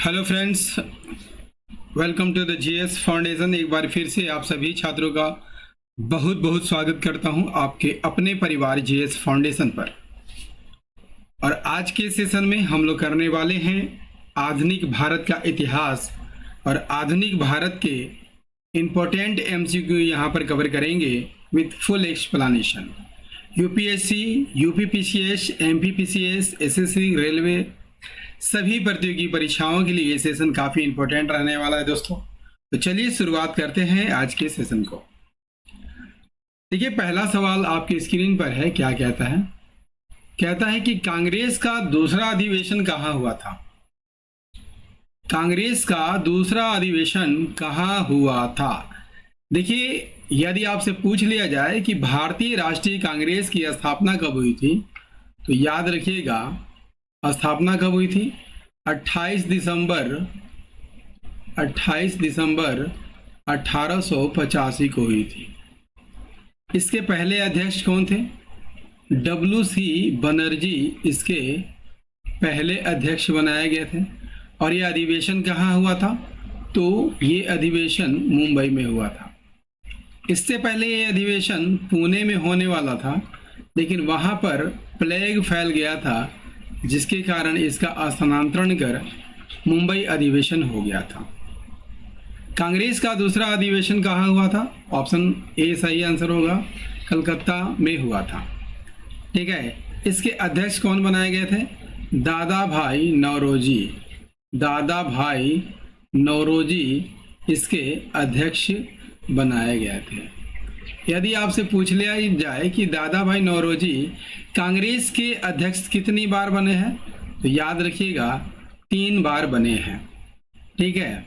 Hello friends, welcome to the GS foundation. एक बार फिर से आप सभी छात्रों का बहुत बहुत स्वागत करता हूं आपके अपने परिवार जीएस फाउंडेशन पर। और आज के सेशन में हम लोग करने वाले हैं आधुनिक भारत का इतिहास और आधुनिक भारत के इम्पोर्टेंट एमसीक्यू यहाँ पर कवर करेंगे with full explanation. UPSC, UPPCS, MPPCS, SSC, railway सभी प्रतियोगी परीक्षाओं के लिए ये सेशन काफ़ी इंपॉर्टेंट रहने वाला है दोस्तों। तो चलिए शुरुआत करते हैं आज के सेशन को। देखिए, पहला सवाल आपकी स्क्रीन पर है। क्या कहता है? कहता है कि कांग्रेस का दूसरा अधिवेशन कहाँ हुआ था? कांग्रेस का दूसरा अधिवेशन कहाँ हुआ था? देखिए, यदि आपसे पूछ लिया जाए कि भारतीय राष्ट्रीय कांग्रेस की स्थापना कब हुई थी, तो याद रखिएगा स्थापना कब हुई थी? 28 दिसंबर 1885 को हुई थी। इसके पहले अध्यक्ष कौन थे? WC बनर्जी इसके पहले अध्यक्ष बनाए गए थे। और ये अधिवेशन कहाँ हुआ था? तो ये अधिवेशन मुंबई में हुआ था। इससे पहले ये अधिवेशन पुणे में होने वाला था, लेकिन वहाँ पर प्लेग फैल गया था, जिसके कारण इसका स्थानांतरण कर मुंबई अधिवेशन हो गया था। कांग्रेस का दूसरा अधिवेशन कहाँ हुआ था? ऑप्शन ए सही आंसर होगा, कलकत्ता में हुआ था। ठीक है, इसके अध्यक्ष कौन बनाए गए थे? दादा भाई नौरोजी। दादा भाई नौरोजी इसके अध्यक्ष बनाए गए थे। यदि आपसे पूछ लिया जाए कि दादा भाई नौरोजी कांग्रेस के अध्यक्ष कितनी बार बने हैं, तो याद रखिएगा 3 बार बने हैं। ठीक है,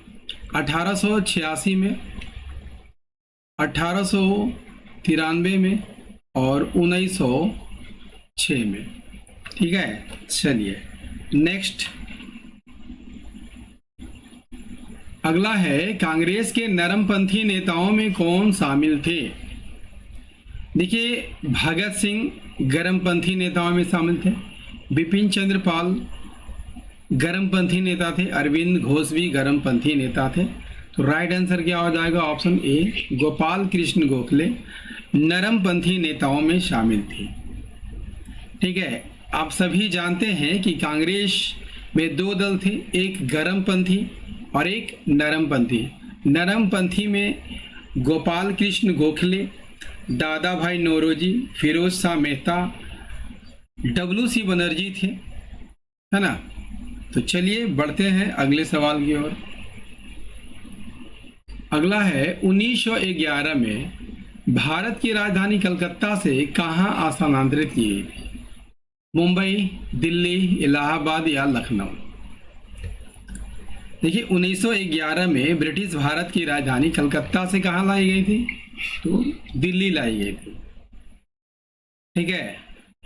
1886 में, 1893 में और 1906 में। ठीक है, चलिए नेक्स्ट अगला है, कांग्रेस के नरमपंथी नेताओं में कौन शामिल थे? देखिए, भगत सिंह गर्मपंथी नेताओं में शामिल थे, बिपिन चंद्र पाल गर्मपंथी नेता थे, अरविंद घोष भी गर्मपंथी नेता थे। तो राइट आंसर क्या हो जाएगा? ऑप्शन ए, गोपाल कृष्ण गोखले नरमपंथी नेताओं में शामिल थी। ठीक है, आप सभी जानते हैं कि कांग्रेस में 2 दल थे, एक गर्मपंथी और एक नरमपंथी। नरमपंथी में गोपाल कृष्ण गोखले, दादा भाई नौरोजी, फिरोज शाह मेहता, WC बनर्जी थे, है ना। तो चलिए बढ़ते हैं अगले सवाल की ओर। अगला है, 1911 में भारत की राजधानी कलकत्ता से कहाँ स्थानांतरित की गई थी? मुंबई, दिल्ली, इलाहाबाद या लखनऊ? देखिए, 1911 में ब्रिटिश भारत की राजधानी कलकत्ता से कहाँ लाई गई थी? तो दिल्ली लाई गई थी। ठीक है,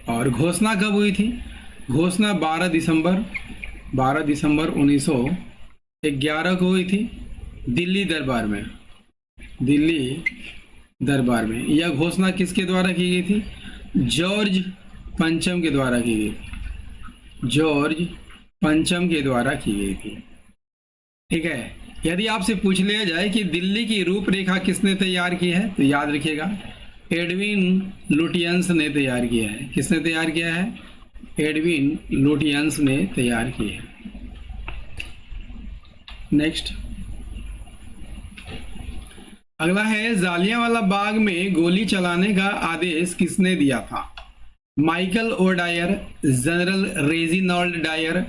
और घोषणा कब हुई थी? घोषणा 12 दिसंबर 1911 को हुई थी, दिल्ली दरबार में। दिल्ली दरबार में यह घोषणा किसके द्वारा की गई थी? जॉर्ज पंचम के द्वारा की गई थी। जॉर्ज पंचम के द्वारा की गई थी। ठीक है, यदि आपसे पूछ लिया जाए कि दिल्ली की रूपरेखा किसने तैयार की है, तो याद रखिएगा एडविन लुटियंस ने तैयार किया है। किसने तैयार किया है? एडविन लुटियंस ने तैयार की है। नेक्स्ट अगला है, जालियांवाला बाग में गोली चलाने का आदेश किसने दिया था? Michael O'Dwyer, General Reginald Dyer,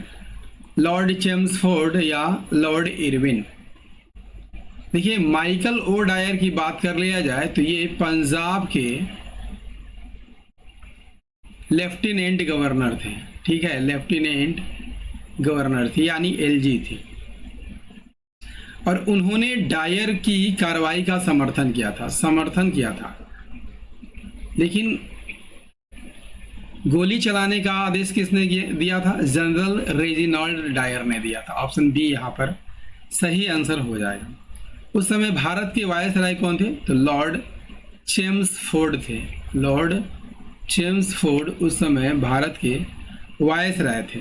Lord Chelmsford या लॉर्ड इरविन? देखिए, माइकल ओ डायर की बात कर लिया जाए तो ये पंजाब के लेफ्टिनेंट गवर्नर थे। ठीक है, लेफ्टिनेंट गवर्नर थी, यानी LG थी। और उन्होंने डायर की कार्रवाई का समर्थन किया था। लेकिन गोली चलाने का आदेश किसने दिया था? जनरल रेजिनाल्ड डायर ने दिया था। ऑप्शन बी यहाँ पर सही आंसर हो जाएगा। उस समय भारत के वायसराय कौन थे? तो लॉर्ड चेम्सफोर्ड थे। लॉर्ड चेम्सफोर्ड उस समय भारत के वायसराय थे।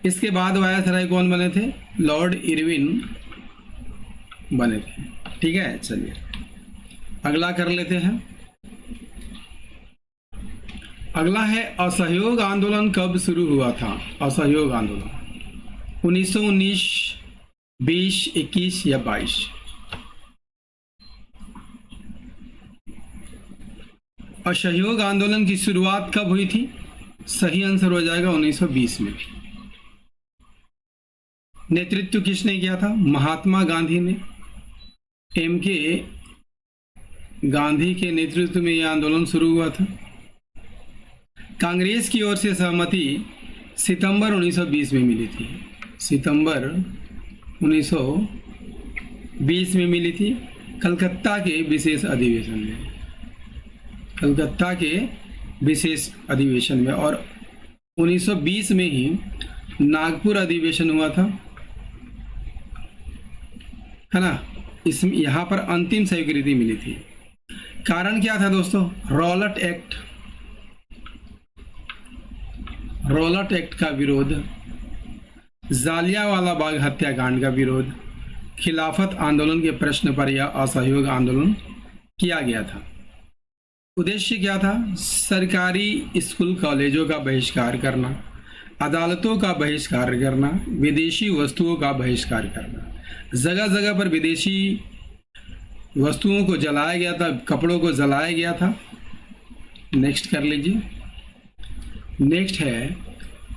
इसके बाद वायसराय कौन बने थे? लॉर्ड इरविन बने थे। ठीक है, चलिए अगला कर लेते हैं। अगला है असहयोग आंदोलन कब शुरू हुआ था? असहयोग आंदोलन 1919, 20, 21 या 22? असहयोग आंदोलन की शुरुआत कब हुई थी? सही आंसर हो जाएगा 1920 में। नेतृत्व किसने किया था? महात्मा गांधी ने। एम.के. गांधी के नेतृत्व में यह आंदोलन शुरू हुआ था। कांग्रेस की ओर से सहमति सितंबर 1920 में मिली थी। सितंबर 1920 में मिली थी, कलकत्ता के विशेष अधिवेशन में। कलकत्ता के विशेष अधिवेशन में। और 1920 में ही नागपुर अधिवेशन हुआ था, है ना। इसमें यहाँ पर अंतिम स्वीकृति मिली थी। कारण क्या था दोस्तों? Rowlatt act. रॉलट एक्ट का विरोध, जालियांवाला बाग हत्याकांड का विरोध, खिलाफत आंदोलन के प्रश्न पर यह असहयोग आंदोलन किया गया था। उद्देश्य क्या था? सरकारी स्कूल कॉलेजों का बहिष्कार करना, अदालतों का बहिष्कार करना, विदेशी वस्तुओं का बहिष्कार करना। जगह जगह पर विदेशी वस्तुओं को जलाया गया था, कपड़ों को जलाया गया था। नेक्स्ट कर लीजिए। नेक्स्ट है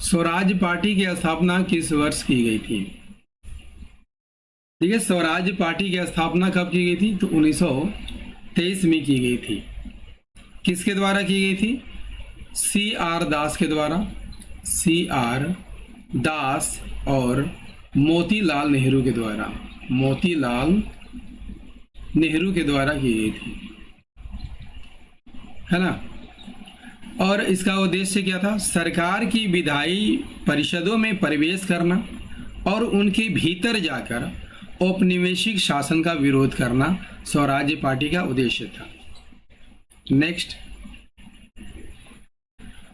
स्वराज पार्टी की स्थापना किस वर्ष की गई थी? ठीक है, स्वराज पार्टी की स्थापना कब की गई थी? तो 1923 में की गई थी। किसके द्वारा की गई थी? C.R. दास के द्वारा। C.R. दास और मोतीलाल नेहरू के द्वारा। मोतीलाल नेहरू के द्वारा की गई थी, है ना। और इसका उद्देश्य क्या था? सरकार की विधायी परिषदों में प्रवेश करना और उनके भीतर जाकर औपनिवेशिक शासन का विरोध करना स्वराज्य पार्टी का उद्देश्य था। नेक्स्ट,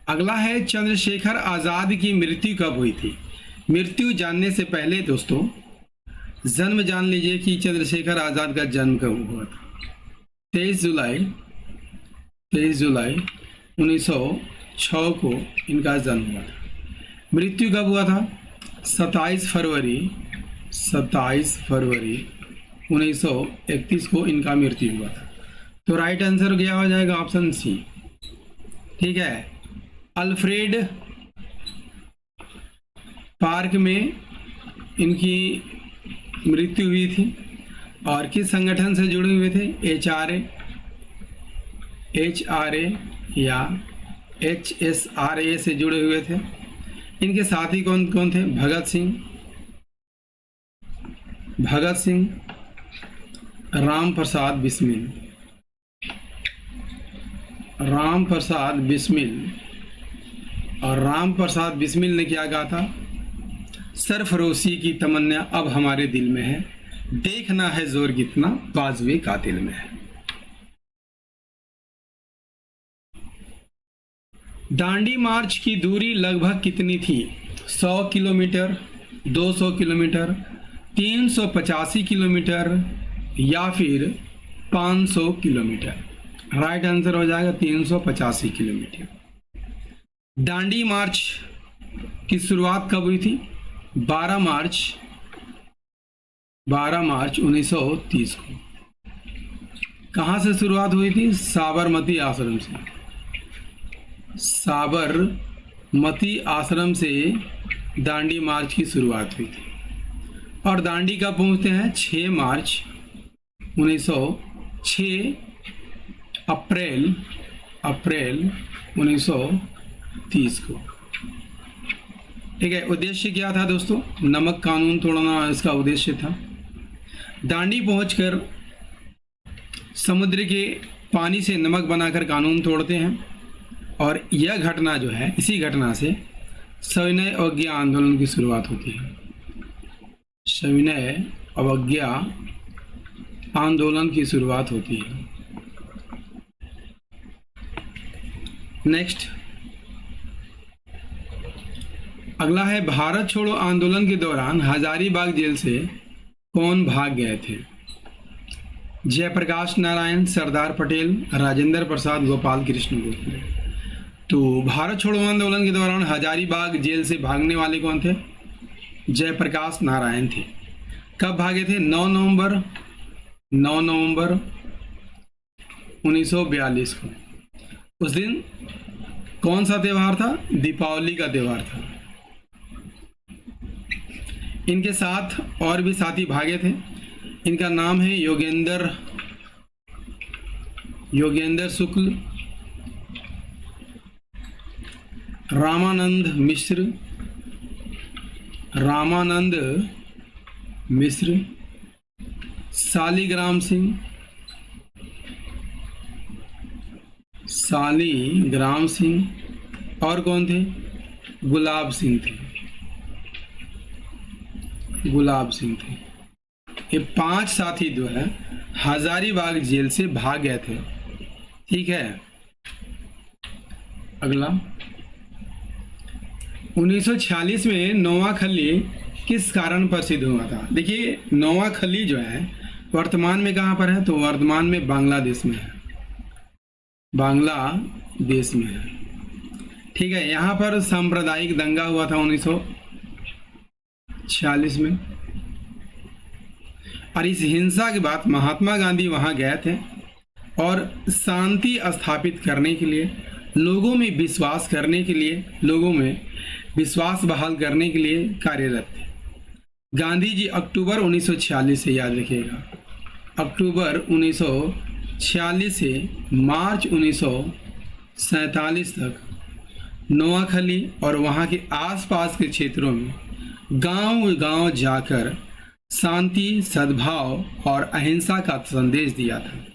अगला है चंद्रशेखर आजाद की मृत्यु कब हुई थी? मृत्यु जानने से पहले दोस्तों जन्म जान लीजिए कि चंद्रशेखर आजाद का जन्म कब हुआ था। 23 जुलाई 1906 को इनका जन्म हुआ था। मृत्यु कब हुआ था? 27 फरवरी 1931 को इनका मृत्यु हुआ था। तो राइट आंसर क्या हो जाएगा? Option C. ठीक है, अल्फ्रेड पार्क में इनकी मृत्यु हुई थी। और किस संगठन से जुड़े हुए थे? HRA या HSRA से जुड़े हुए थे। इनके साथी कौन कौन थे? भगत सिंह, राम प्रसाद बिस्मिल। और राम प्रसाद बिस्मिल ने क्या कहा था? सरफरोशी की तमन्ना अब हमारे दिल में है, देखना है जोर कितना बाजुए कातिल में है। दांडी मार्च की दूरी लगभग कितनी थी? 100 किलोमीटर, 200 किलोमीटर, 385 किलोमीटर या फिर 500 किलोमीटर? राइट आंसर हो जाएगा 385 किलोमीटर। दांडी मार्च की शुरुआत कब हुई थी? 12 मार्च 1930 को। कहाँ से शुरुआत हुई थी? साबरमती आश्रम से। साबरमती आश्रम से दांडी मार्च की शुरुआत हुई थी। और दांडी कब पहुँचते हैं? 6 मार्च 1906 अप्रैल 1930 को। ठीक है, उद्देश्य क्या था दोस्तों? नमक कानून तोड़ना इसका उद्देश्य था। दांडी पहुंचकर समुद्र के पानी से नमक बनाकर कानून तोड़ते हैं। और यह घटना जो है, इसी घटना से सविनय अवज्ञा आंदोलन की शुरुआत होती है। सविनय अवज्ञा आंदोलन की शुरुआत होती है। नेक्स्ट, अगला है भारत छोड़ो आंदोलन के दौरान हजारीबाग जेल से कौन भाग गए थे? जयप्रकाश नारायण, सरदार पटेल, राजेंद्र प्रसाद, गोपाल कृष्ण गोखले। तो भारत छोड़ो आंदोलन के दौरान हजारीबाग जेल से भागने वाले कौन थे? जयप्रकाश नारायण थे। कब भागे थे? 9 नवंबर 1942 को। उस दिन कौन सा त्यौहार था? दीपावली का त्यौहार था। इनके साथ और भी साथी भागे थे। इनका नाम है योगेंद्र शुक्ल, रामानंद मिश्र, शालिग्राम सिंह और कौन थे? गुलाब सिंह थे। ये 5 साथी जो है हजारीबाग जेल से भाग गए थे। ठीक है। अगला 1946 में नोआखली किस कारण प्रसिद्ध हुआ था? देखिए, नोआखली जो है वर्तमान में कहाँ पर है? तो वर्तमान में बांग्लादेश में है। ठीक है। यहाँ पर सांप्रदायिक दंगा हुआ था 1946 में, और इस हिंसा के बाद महात्मा गांधी वहाँ गए थे और शांति स्थापित करने के लिए, लोगों में विश्वास बहाल करने के लिए कार्यरत थे। गांधी जी अक्टूबर 1946 से, याद रखिएगा, अक्टूबर 1946 से मार्च 1947 तक नोआखली और वहाँ के आसपास के क्षेत्रों में गांव-गांव जाकर शांति, सद्भाव और अहिंसा का संदेश दिया था।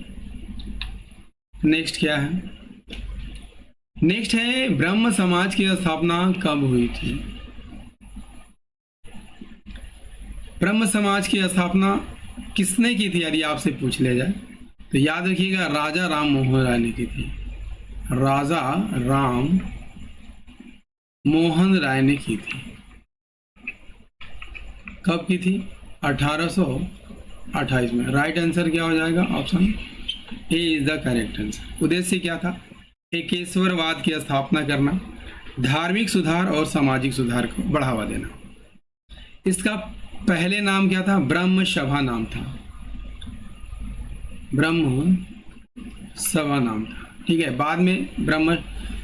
नेक्स्ट क्या है? नेक्स्ट है ब्रह्म समाज की स्थापना कब हुई थी? ब्रह्म समाज की स्थापना किसने की थी? यदि आपसे पूछ लिया जाए तो याद रखिएगा, राजा राम मोहन राय ने की थी। राजा राम मोहन राय ने की थी। कब की थी? 1828 में। राइट आंसर क्या हो जाएगा? Option A is the correct answer. उद्देश्य क्या था? एकेश्वरवाद की स्थापना करना, धार्मिक सुधार और सामाजिक सुधार को बढ़ावा देना। इसका पहले नाम क्या था? ब्रह्म सभा नाम था। ब्रह्म सभा नाम था। ठीक है। बाद में ब्रह्म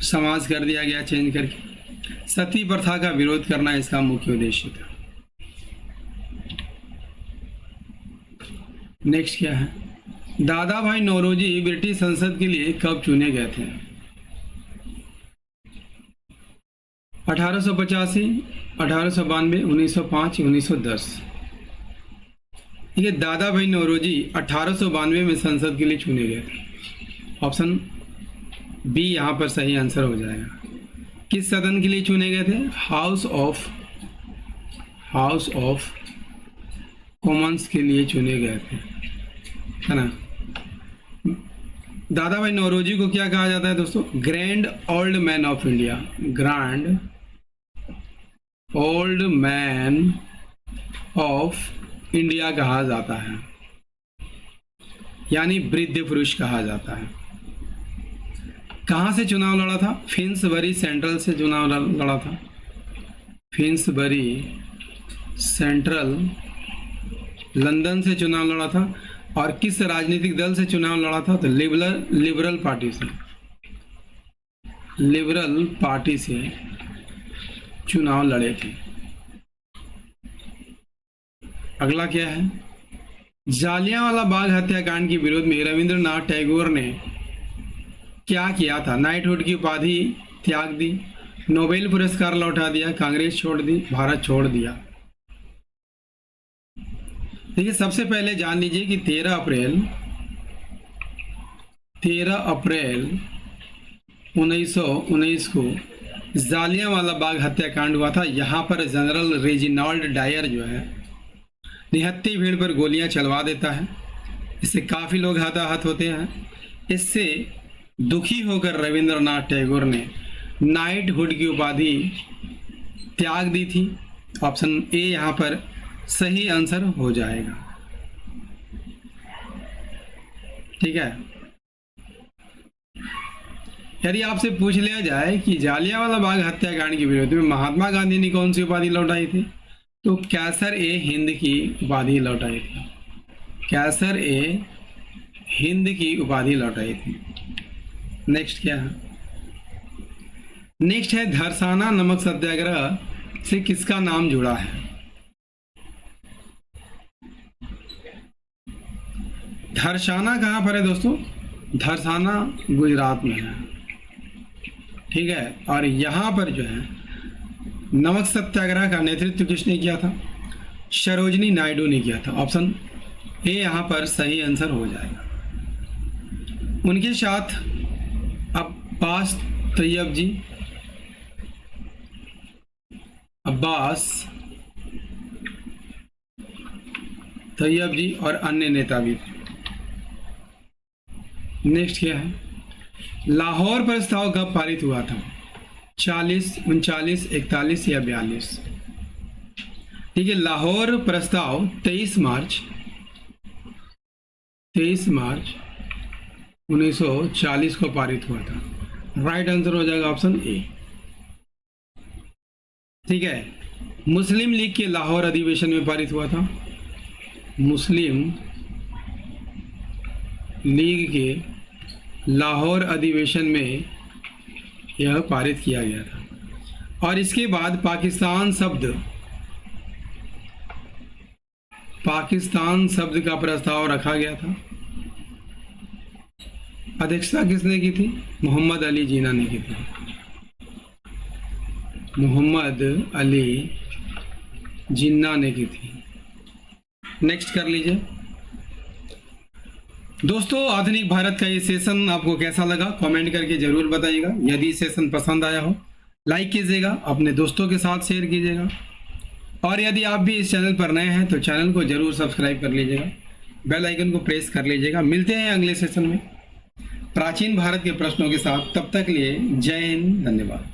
समाज कर दिया गया चेंज करके। सती प्रथा का विरोध करना इसका मुख्य उद्देश्य था। नेक्स्ट क्या है? दादा भाई नौरोजी ब्रिटिश संसद के लिए कब चुने गए थे? 1885, 1892, 1905, 1910। ठीक है। दादा भाई नौरोजी 1892 में संसद के लिए चुने गए थे। ऑप्शन बी यहाँ पर सही आंसर हो जाएगा। किस सदन के लिए चुने गए थे? हाउस ऑफ कॉमन्स के लिए चुने गए थे, है ना। दादा भाई नौरोजी को क्या कहा जाता है दोस्तों? Grand old man of India. Grand old man of India कहा जाता है, यानी वृद्ध पुरुष कहा जाता है। कहाँ से चुनाव लड़ा था? फिन्सबरी सेंट्रल से चुनाव लड़ा था। फिन्सबरी सेंट्रल लंदन से चुनाव लड़ा था। और किस राजनीतिक दल से चुनाव लड़ा था? तो लिबरल पार्टी से चुनाव लड़े थे। अगला क्या है? जालियांवाला बाग हत्याकांड के विरोध में रविंद्रनाथ टैगोर ने क्या किया था? नाइटहुड की उपाधि त्याग दी, नोबेल पुरस्कार लौटा दिया, कांग्रेस छोड़ दी, भारत छोड़ दिया। देखिए, सबसे पहले जान लीजिए कि 13 अप्रैल 1919 को जालियांवाला बाग हत्याकांड हुआ था। यहाँ पर जनरल रेजिनाल्ड डायर जो है निहत्थी भीड़ पर गोलियां चलवा देता है। इससे काफ़ी लोग हताहत होते हैं। इससे दुखी होकर रविंद्रनाथ टैगोर ने नाइटहुड की उपाधि त्याग दी थी। ऑप्शन ए यहाँ पर सही आंसर हो जाएगा। ठीक है। यदि आपसे पूछ लिया जाए कि जालियांवाला बाग हत्याकांड के विरोध में महात्मा गांधी ने कौन सी उपाधि लौटाई थी, तो कैसर ए हिंद की उपाधि लौटाई थी। कैसर ए हिंद की उपाधि लौटाई थी। नेक्स्ट क्या है? नेक्स्ट है धरसाना नमक सत्याग्रह से किसका नाम जुड़ा है? धरसाना कहाँ पर है दोस्तों? धरसाना गुजरात में है। ठीक है। और यहाँ पर जो है नमक सत्याग्रह का नेतृत्व किसने किया था? सरोजनी नायडू ने किया था। ऑप्शन ए यहाँ पर सही आंसर हो जाएगा। उनके साथ अब्बास तैयब जी, अब्बास तैयब जी और अन्य नेता भी थे। नेक्स्ट क्या है? लाहौर प्रस्ताव कब पारित हुआ था? 40, 39, 41 या 42? ठीक है। लाहौर प्रस्ताव 23 मार्च 1940 को पारित हुआ था। राइट आंसर हो जाएगा ऑप्शन ए। ठीक है। मुस्लिम लीग के लाहौर अधिवेशन में पारित हुआ था। मुस्लिम लीग के लाहौर अधिवेशन में यह पारित किया गया था। और इसके बाद पाकिस्तान शब्द का प्रस्ताव रखा गया था। अध्यक्षता किसने की थी? मोहम्मद अली जिन्ना ने की थी। मोहम्मद अली जिन्ना ने की थी। नेक्स्ट कर लीजिए दोस्तों। आधुनिक भारत का ये सेशन आपको कैसा लगा कमेंट करके जरूर बताइएगा। यदि सेशन पसंद आया हो लाइक कीजिएगा, अपने दोस्तों के साथ शेयर कीजिएगा। और यदि आप भी इस चैनल पर नए हैं तो चैनल को जरूर सब्सक्राइब कर लीजिएगा, बेल आइकन को प्रेस कर लीजिएगा। मिलते हैं अगले सेशन में प्राचीन भारत के प्रश्नों के साथ। तब तक लिए जय हिंद, धन्यवाद।